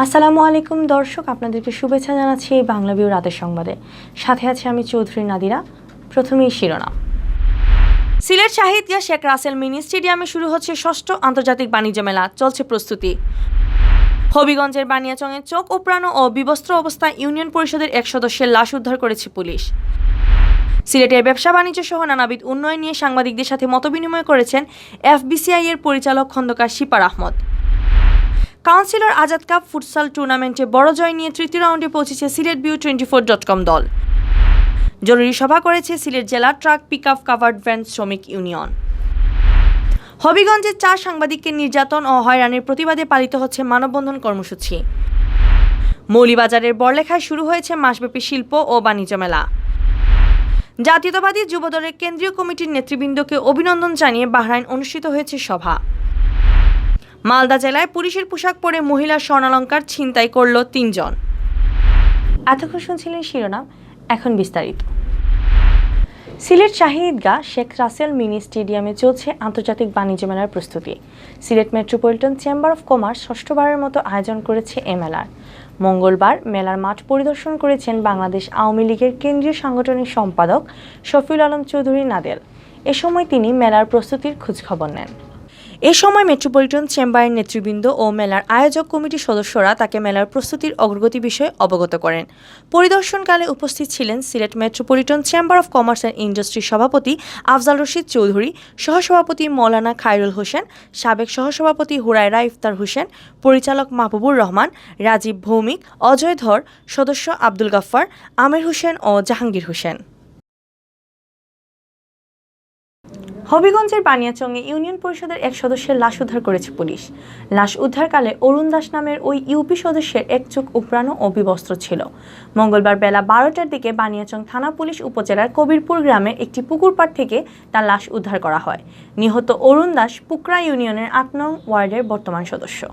আসসালামু আলাইকুম দর্শক, আপনাদেরকে শুভেচ্ছা জানাচ্ছি এই বাংলাভিউ রাতের সংবাদে। সাথে আছে আমি চৌধুরী নাদিরা। প্রথমেই শিরোনাম। সিলেট শাহিদগাঁ শেখ রাসেল মিনি স্টেডিয়ামে শুরু হচ্ছে ৬ষ্ঠ আন্তর্জাতিক বাণিজ্য মেলা, চলছে প্রস্তুতি। হবিগঞ্জের বানিয়াচংয়ে চোখ উপড়ানো ও বিবস্ত্র অবস্থায় ইউনিয়ন পরিষদের এক সদস্যের লাশ উদ্ধার করেছে পুলিশ। সিলেটের ব্যবসা বাণিজ্য সহ নানাবিধ উন্নয়ন নিয়ে সাংবাদিকদের সাথে মতবিনিময় করেছেন FBCI এর পরিচালক Khondokar Shipar Ahmed. Councillor Azad cup futsal টুর্নামেন্টে বড় জয় নিয়ে তৃতীয় রাউন্ডে পৌঁছেছে Banglaviewtv Night দল। জরুরি সভা করেছে সিলেট জেলা ট্রাক পিকআপ কাভার্ড ভ্যান শ্রমিক ইউনিয়ন। হবিগঞ্জে 4 সাংবাদিককে নির্যাতন ও হয়রানির প্রতিবাদে পালিত হচ্ছে মানববন্ধন কর্মসূচি। মৌলভীবাজারের বড়লেখায় শুরু হয়েছে মাসব্যাপী শিল্প ও বাণিজ্য মেলা। জাতীয়তাবাদী যুবদলের কেন্দ্রীয় কমিটির নেতৃবৃন্দকে অভিনন্দন জানিয়ে বাহরাইন অনুষ্ঠিত হয়েছে সভা। মালদা জেলায় পুলিশের পোশাক পরে মহিলার স্বর্ণালংকার ছিনতাই করল 3 জন। এতক্ষণ শুনছিলেন শিরোনাম, এখন বিস্তারিত। সিলেট শাহিদগাঁ শেখ রাসেল মিনি স্টেডিয়ামে চলছে আন্তর্জাতিক বাণিজ্য মেলার প্রস্তুতি। Sylhet metropolitan chamber of commerce ৬ষ্ঠবারের মতো আয়োজন করেছে এ মেলার। মঙ্গলবার মেলার মাঠ পরিদর্শন করেছেন বাংলাদেশ আওয়ামী লীগের কেন্দ্রীয় সাংগঠনিক সম্পাদক শফিউল আলম চৌধুরী নাদেল। এ সময় তিনি মেলার প্রস্তুতির খোঁজখবর নেন। এ সময় মেট্রোপলিটন চেম্বারের নেতৃবৃন্দ ও মেলার আয়োজক কমিটির সদস্যরা তাকে মেলার প্রস্তুতির অগ্রগতি বিষয়ে অবগত করেন। পরিদর্শনকালে উপস্থিত ছিলেন Sylhet metropolitan chamber of commerce and ইন্ডাস্ট্রির সভাপতি আফজাল রশিদ চৌধুরী, সহসভাপতি মৌলানা খায়রুল হোসেন, সাবেক সহসভাপতি হুরায়রা ইফতার হোসেন, পরিচালক মাহবুবুর রহমান, রাজীব ভৌমিক, অজয় ধর, সদস্য আব্দুল গাফফার, আমির হোসেন ও জাহাঙ্গীর হোসেন। হবিগঞ্জের বানিয়াচংয়ে ইউনিয়ন পরিষদের এক সদস্যের লাশ উদ্ধার করেছে পুলিশ। লাশ উদ্ধারকালে অরুণ দাস নামের ওই ইউপি সদস্যের এক চোখ উপড়ানো ও বিবস্ত্র ছিল। মঙ্গলবার বেলা 12টার দিকে বানিয়াচং থানা পুলিশ উপজেলার কবিরপুর গ্রামের একটি পুকুর পাড় থেকে তার লাশ উদ্ধার করা হয়। নিহত অরুণ দাস পুকরা ইউনিয়নের 8 নং ওয়ার্ডের বর্তমান সদস্য।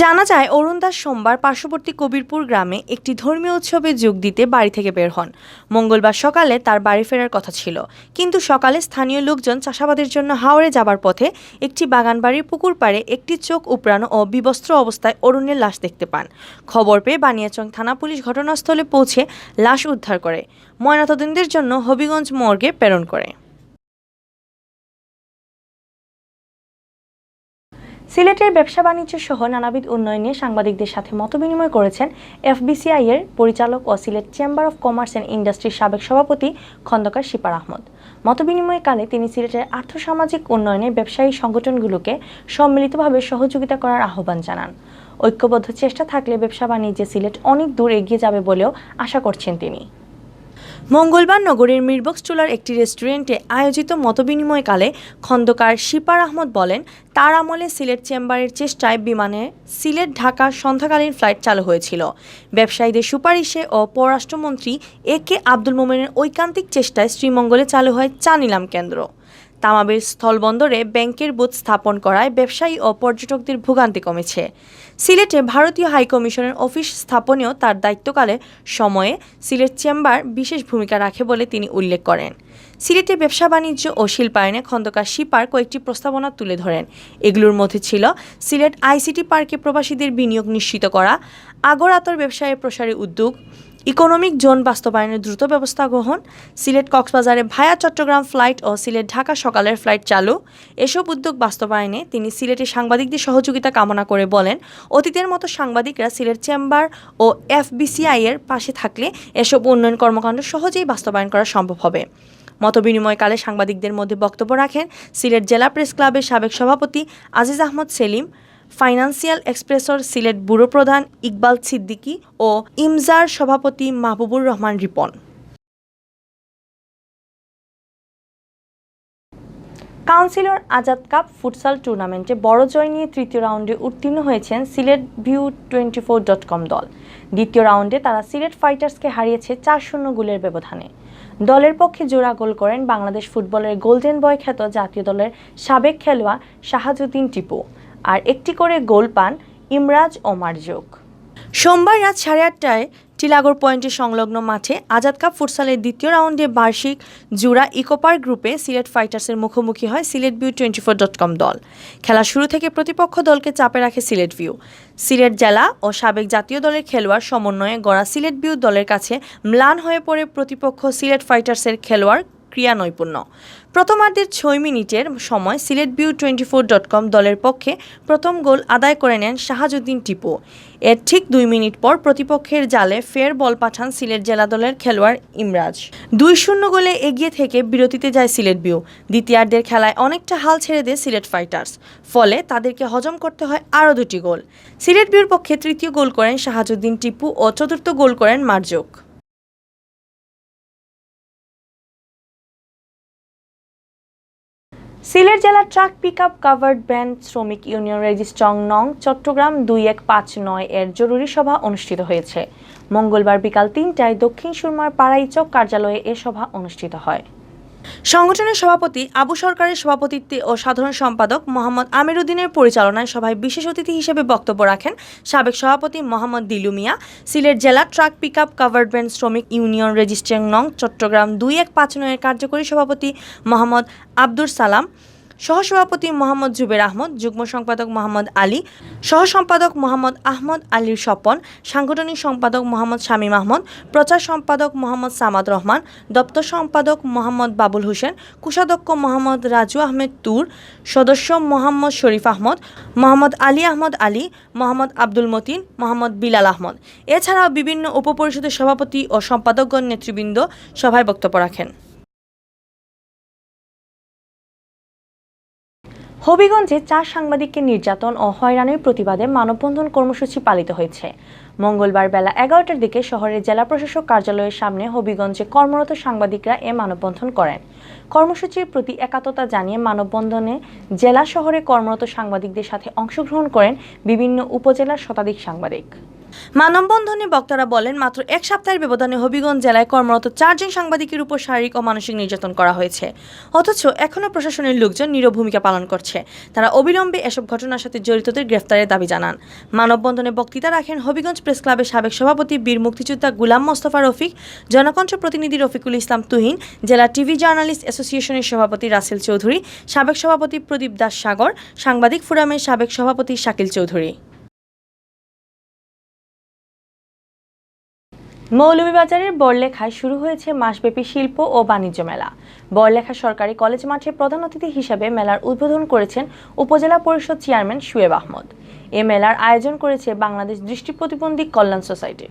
জানা যায়, অরুণ দাস সোমবার পার্শ্ববর্তী কবিরপুর গ্রামে একটি ধর্মীয় উৎসবে যোগ দিতে বাড়ি থেকে বের হন। মঙ্গলবার সকালে তার বাড়ি ফেরার কথা ছিল, কিন্তু সকালে স্থানীয় লোকজন চাষাবাদের জন্য হাওড়ে যাবার পথে একটি বাগানবাড়ির পুকুর পাড়ে একটি চোখ উপড়ানো ও বিবস্ত্র অবস্থায় অরুণের লাশ দেখতে পান। খবর পেয়ে বানিয়াচং থানা পুলিশ ঘটনাস্থলে পৌঁছে লাশ উদ্ধার করে ময়নাতদন্তের জন্য হবিগঞ্জ মর্গে প্রেরণ করে। সিলেটের ব্যবসা বাণিজ্য সহ নানাবিধ উন্নয়ন নিয়ে সাংবাদিকদের সাথে মতবিনিময় করেছেন FBCI এর পরিচালক ও Sylhet chamber of commerce and ইন্ডাস্ট্রির সাবেক সভাপতি খন্দকার শিপার আহমদ। মতবিনিময়কালে তিনি সিলেটের আর্থসামাজিক উন্নয়নে ব্যবসায়ী সংগঠনগুলোকে সম্মিলিতভাবে সহযোগিতা করার আহ্বান জানান। ঐক্যবদ্ধ চেষ্টা থাকলে ব্যবসা বাণিজ্যে সিলেট অনেক দূর এগিয়ে যাবে বলেও আশা করছেন তিনি। মঙ্গলবার নগরীর মিরবক্স টুলার একটি রেস্টুরেন্টে আয়োজিত মতবিনিময়কালে খন্দকার শিপার আহমদ বলেন, তার আমলে সিলেট চেম্বারের চেষ্টায় বিমানে সিলেট ঢাকা সন্ধ্যাকালীন ফ্লাইট চালু হয়েছিল। ব্যবসায়ীদের সুপারিশে ও পররাষ্ট্রমন্ত্রী AK আব্দুল মোমেনের ঐকান্তিক চেষ্টায় শ্রীমঙ্গলে চালু হয় চা নিলাম কেন্দ্র। তামাবির স্থলবন্দরে ব্যাংকের বুথ স্থাপন করায় ব্যবসায়ী ও পর্যটকদের ভোগান্তি কমেছে। সিলেটে ভারতীয় হাইকমিশনের অফিস স্থাপনেও তার দায়িত্বকালে সময়ে সিলেট চেম্বার বিশেষ ভূমিকা রাখে বলে তিনি উল্লেখ করেন। সিলেটে ব্যবসা বাণিজ্য ও শিল্পায়নে খন্দকার শিপার কয়েকটি প্রস্তাবনা তুলে ধরেন। এগুলোর মধ্যে ছিল সিলেট ICT পার্কে প্রবাসীদের বিনিয়োগ নিশ্চিত করা, আগর আতর ব্যবসায়ের প্রসারে উদ্যোগ, ইকোনমিক জোন বাস্তবায়নের দ্রুত ব্যবস্থা গ্রহণ, সিলেট কক্সবাজারে ভায়া চট্টগ্রাম ফ্লাইট ও সিলেট ঢাকা সকালের ফ্লাইট চালু। এসব উদ্যোগ বাস্তবায়নে তিনি সিলেটের সাংবাদিকদের সহযোগিতা কামনা করে বলেন, অতীতের মতো সাংবাদিকরা সিলেট চেম্বার ও FBCI এর পাশে থাকলে এসব উন্নয়ন কর্মকাণ্ড সহজেই বাস্তবায়ন করা সম্ভব হবে। মতবিনিময়কালে সাংবাদিকদের মধ্যে বক্তব্য রাখেন সিলেট জেলা প্রেস ক্লাবের সাবেক সভাপতি আজিজ আহমদ সেলিম, ফাইন্যান্সিয়াল এক্সপ্রেসর সিলেট ব্যুরো প্রধান ইকবাল সিদ্দিকী ও ইমজার সভাপতি Mahbubur Rahman Ripon. Councillor Azad cup futsal টুর্নামেন্টে বড় জয় নিয়ে তৃতীয় রাউন্ডে উত্তীর্ণ হয়েছেন Banglaviewtv দল। দ্বিতীয় রাউন্ডে তারা সিলেট ফাইটার্সকে হারিয়েছে 4-0 গোলের ব্যবধানে। দলের পক্ষে জোড়া গোল করেন বাংলাদেশ ফুটবলের গোল্ডেন বয় খ্যাত জাতীয় দলের সাবেক খেলোয়াড় শাহাজুদ্দিন টিপু, আর একটি করে গোল পান ইমরাজ ও মারজুক। সোমবার রাত 8:30টায় টিলাগড় পয়েন্টের সংলগ্ন মাঠে আজাদ কাপ ফুটসালের দ্বিতীয় রাউন্ডে বার্ষিক জোড়া ইকোপার্ক গ্রুপে সিলেট ফাইটার্সের মুখোমুখি হয় Banglaviewtv দল। খেলা শুরু থেকে প্রতিপক্ষ দলকে চাপে রাখে সিলেট ভিউ। সিলেট জেলা ও সাবেক জাতীয় দলের খেলোয়াড় সমন্বয়ে গড়া সিলেট ভিউ দলের কাছে ম্লান হয়ে পড়ে প্রতিপক্ষ সিলেট ফাইটার্সের খেলোয়াড় ক্রীড়া নৈপুণ্য। প্রথমার্ধের 6 মিনিটের সময় Banglaviewtv দলের পক্ষে প্রথম গোল আদায় করে নেন শাহাজুদ্দিন টিপু। এর ঠিক 2 মিনিট পর প্রতিপক্ষের জালে ফের বল পাঠান সিলেট জেলা দলের খেলোয়াড় ইমরাজ। 2-0 গোলে এগিয়ে থেকে বিরতিতে যায় সিলেট ভিউ। দ্বিতীয়ার্ধের খেলায় অনেকটা হাল ছেড়ে দেয় সিলেট ফাইটার্স, ফলে তাদেরকে হজম করতে হয় আরও 2টি গোল। সিলেট ভিউর পক্ষে তৃতীয় গোল করেন শাহাজুদ্দিন টিপু ও চতুর্থ গোল করেন মার্জুক। সিলেট জেলা ট্রাক পিকআপ কাভার্ড ভ্যান শ্রমিক ইউনিয়ন রেজিস্ট্রং নং চট্টগ্রাম 2159 এর জরুরি সভা অনুষ্ঠিত হয়েছে। মঙ্গলবার বিকাল 3টায় দক্ষিণ সুরমার পাড়াইচক কার্যালয়ে এ সভা অনুষ্ঠিত হয়। সংগঠনের সভাপতি আবু সরকারের সভাপতিত্বে ও সাধারণ সম্পাদক মোহাম্মদ আমির উদ্দিনের পরিচালনায় সভায় বিশেষ অতিথি হিসেবে বক্তব্য রাখেন সাবেক সভাপতি মোহাম্মদ দিলু মিয়া, সিলেট জেলা ট্রাক পিকআপ কাভার্ড ভ্যান শ্রমিক ইউনিয়ন রেজিস্ট্রিং নং চট্টগ্রাম 2159 এর কার্যকরী সভাপতি মোহাম্মদ আব্দুল সালাম, সহসভাপতি মোহাম্মদ জুবের আহমদ, যুগ্ম সম্পাদক মোহাম্মদ আলী, সহ সম্পাদক মোহাম্মদ আহমদ আলীর স্বপন, সাংগঠনিক সম্পাদক মোহাম্মদ শামীম আহমদ, প্রচার সম্পাদক মোহাম্মদ সামাদ রহমান, দপ্তর সম্পাদক মোহাম্মদ বাবুল হোসেন, কোষাধ্যক্ষ মোহাম্মদ রাজু আহমেদ তুর, সদস্য মোহাম্মদ শরীফ আহমদ, মোহাম্মদ আলী আহমদ আলী, মোহাম্মদ আব্দুল মতিন, মোহাম্মদ বিলাল আহমদ। এছাড়াও বিভিন্ন উপপরিষদের সভাপতি ও সম্পাদকগণ নেতৃবৃন্দ সভায় বক্তব্য রাখেন। হবিগঞ্জে 4 সাংবাদিককে নির্যাতন ও হয়রানির প্রতিবাদে মানববন্ধন কর্মসূচি পালিত হয়েছে। মঙ্গলবার বেলা 11টার দিকে শহরের জেলা প্রশাসক কার্যালয়ের সামনে হবিগঞ্জে কর্মরত সাংবাদিকরা এ মানববন্ধন করেন। কর্মসূচির প্রতি একাত্মতা জানিয়ে মানববন্ধনে জেলা শহরে কর্মরত সাংবাদিকদের সাথে অংশগ্রহণ করেন বিভিন্ন উপজেলার শতাধিক সাংবাদিক। মানববন্ধনে বক্তারা বলেন, মাত্র 1 সপ্তাহের ব্যবধানে হবিগঞ্জ জেলায় কর্মরত 4 জন সাংবাদিকের উপর শারীরিক ও মানসিক নির্যাতন করা হয়েছে, অথচ এখনও প্রশাসনের লোকজন নীরব ভূমিকা পালন করছে। তারা অবিলম্বে এসব ঘটনার সাথে জড়িতদের গ্রেফতারের দাবি জানান। মানববন্ধনে বক্তৃতা রাখেন হবিগঞ্জ প্রেস ক্লাবের সাবেক সভাপতি বীর মুক্তিযোদ্ধা গুলাম মোস্তফা রফিক, জনকণ্ঠ প্রতিনিধি রফিকুল ইসলাম তুহিন, জেলা টিভি জার্নালিস্ট অ্যাসোসিয়েশনের সভাপতি রাসেল চৌধুরী, সাবেক সভাপতি প্রদীপ দাস সাগর, সাংবাদিক ফোরামের সাবেক সভাপতি শাকিল চৌধুরী। মৌলভীবাজারের বড়লেখায় শুরু হয়েছে মাসব্যাপী শিল্প ও বাণিজ্য মেলা। বড়লেখা সরকারি কলেজ মাঠে প্রধান অতিথি হিসেবে মেলার উদ্বোধন করেছেন উপজেলা পরিষদ চেয়ারম্যান শুয়েব আহমদ। এ মেলার আয়োজন করেছে বাংলাদেশ দৃষ্টি প্রতিবন্ধী কল্যাণ সোসাইটি।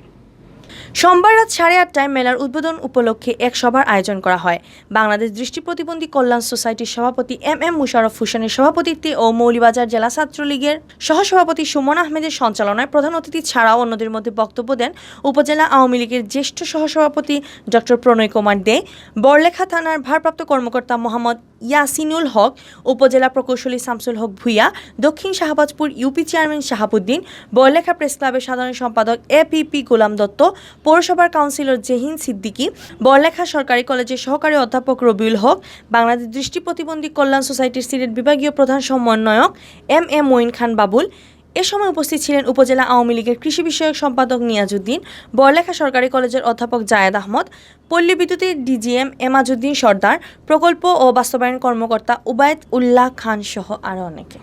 সোমবার রাত 8:30টায় মেলার উদ্বোধন উপলক্ষে এক সভার আয়োজন করা হয়। বাংলাদেশ দৃষ্টি প্রতিবন্ধী কল্যাণ সোসাইটির সভাপতি এম মুশারফ হোসেনের সভাপতিত্বে ও মৌলভীবাজার জেলা ছাত্রলীগের সহসভাপতি সুমন আহমেদের সঞ্চালনায় প্রধান অতিথি ছাড়াও অন্যদের মধ্যে বক্তব্য দেন উপজেলা আওয়ামী লীগের জ্যেষ্ঠ সহসভাপতি ডক্টর প্রণয় কুমার দে, বড়লেখা থানার ভারপ্রাপ্ত কর্মকর্তা মোহাম্মদ ইয়াসিনুল হক, উপজেলা প্রকৌশলী শামসুল হক ভুইয়া, দক্ষিণ Shahbazpur UP chairman Shahabuddin, Barlekha press ক্লাবের সাধারণ সম্পাদক এপিপি গোলাম দত্ত, পৌরসভার কাউন্সিলর জেহিন সিদ্দিকী, বড়লেখা সরকারি কলেজের সহকারী অধ্যাপক রবিউল হক, বাংলাদেশ দৃষ্টি প্রতিবন্ধী কল্যাণ সোসাইটির সিলেট বিভাগীয় প্রধান সমন্বয়ক এম মঈন খান বাবুল। এ সময় উপস্থিত ছিলেন উপজেলা আওয়ামী লীগের কৃষি বিষয়ক সম্পাদক নিয়াজউদ্দিন, বড়লেখা সরকারি কলেজের অধ্যাপক জায়েদ আহমদ, পল্লী বিদ্যুতের ডিজিএম এমাজউদ্দিন সর্দার, প্রকল্প ও বাস্তবায়ন কর্মকর্তা উবায়েদ উল্লাহ খান সহ আরও অনেকে।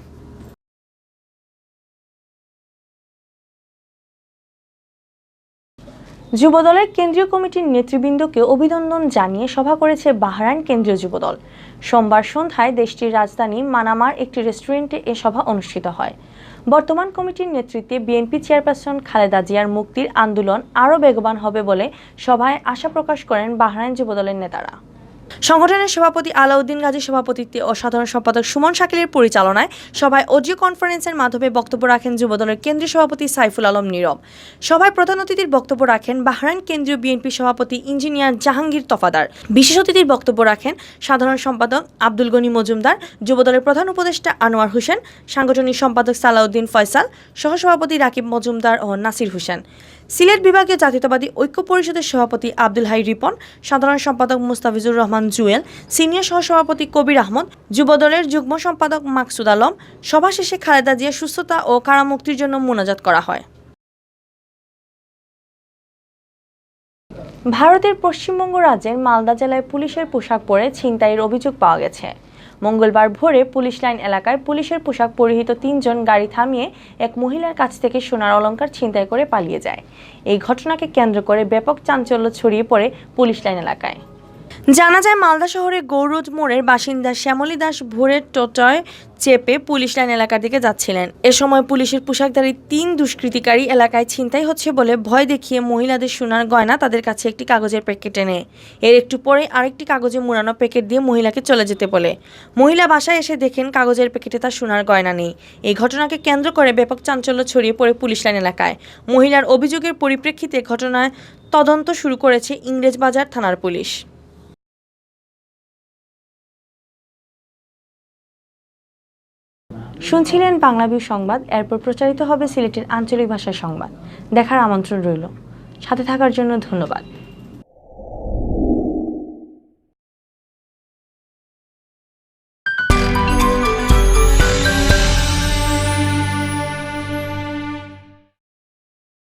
যুবদলের কেন্দ্রীয় কমিটির নেতৃবৃন্দকে অভিনন্দন জানিয়ে সভা করেছে বাহরাইন কেন্দ্রীয় যুবদল। সোমবার সন্ধ্যায় দেশটির রাজধানী মানামার একটি রেস্টুরেন্টে এ সভা অনুষ্ঠিত হয়। বর্তমান কমিটির নেতৃত্বে বিএনপি চেয়ারপারসন খালেদা জিয়ার মুক্তির আন্দোলন আরও বেগবান হবে বলে সভায় আশা প্রকাশ করেন বাহরাইন যুবদলের নেতারা। সংগঠনের সভাপতি আলাউদ্দিন গাজীর সভাপতিত্বে ও সাধারণ সম্পাদক সুমন শাকিলের পরিচালনায় সভায় অডিও কনফারেন্সের মাধ্যমে বক্তব্য রাখেন যুবদলের কেন্দ্রীয় সভাপতি সাইফুল আলম নীরব। সভায় প্রধান অতিথির বক্তব্য রাখেন বাহরাইন কেন্দ্রীয় বিএনপি সভাপতি ইঞ্জিনিয়ার জাহাঙ্গীর তফাদার। বিশেষ অতিথির বক্তব্য রাখেন সাধারণ সম্পাদক আব্দুল গনি মজুমদার, যুবদলের প্রধান উপদেষ্টা আনোয়ার হোসেন, সাংগঠনিক সম্পাদক সালাউদ্দিন ফয়সাল, সহসভাপতি রাকিব মজুমদার ও নাসির হোসেন, সিলেট বিভাগীয় জাতীয়তাবাদী ঐক্য পরিষদের সভাপতি আব্দুল হাই রিপন, সাধারণ সম্পাদক মুস্তাফিজুর রহমান জুয়েল, সিনিয়র সহসভাপতি কবির আহমদ, যুবদলের যুগ্ম সম্পাদক মাকসুদ আলম। সভা শেষে খালেদা জিয়ার সুস্থতা ও কারামুক্তির জন্য মোনাজাত করা হয়। ভারতের পশ্চিমবঙ্গ রাজ্যের মালদা জেলায় পুলিশের পোশাক পরে ছিনতাইয়ের অভিযোগ পাওয়া গেছে। মঙ্গলবার ভোরে পুলিশ লাইন এলাকায় পুলিশের পোশাক পরিহিত ৩ জন গাড়ি থামিয়ে এক মহিলার কাছ থেকে সোনার অলংকার ছিনতাই করে পালিয়ে যায়। এই ঘটনাকে কেন্দ্র করে ব্যাপক চাঞ্চল্য ছড়িয়ে পড়ে পুলিশ লাইন এলাকায়। জানা যায়, মালদা শহরের গৌরোড মোড়ের বাসিন্দা শ্যামলী দাস ভোরের টোটোয় চেপে পুলিশ লাইন এলাকার দিকে যাচ্ছিলেন। এ সময় পুলিশের পোশাকধারী ৩ দুষ্কৃতিকারী এলাকায় ছিনতাই হচ্ছে বলে ভয় দেখিয়ে মহিলাদের সোনার গয়না তাদের কাছে একটি কাগজের প্যাকেটে নেয়। এর একটু পরে আরেকটি কাগজে মোড়ানো প্যাকেট দিয়ে মহিলাকে চলে যেতে বলে। মহিলা বাসায় এসে দেখেন কাগজের প্যাকেটে তার সোনার গয়না নেই। এই ঘটনাকে কেন্দ্র করে ব্যাপক চাঞ্চল্য ছড়িয়ে পড়ে পুলিশ লাইন এলাকায়। মহিলার অভিযোগের পরিপ্রেক্ষিতে ঘটনায় তদন্ত শুরু করেছে ইংরেজবাজার থানার পুলিশ। শুনছিলেন বাংলাভিউ সংবাদ। এরপর প্রচারিত হবে সিলেটের আঞ্চলিক ভাষার সংবাদ। দেখার আমন্ত্রণ রইল। সাথে থাকার জন্য ধন্যবাদ।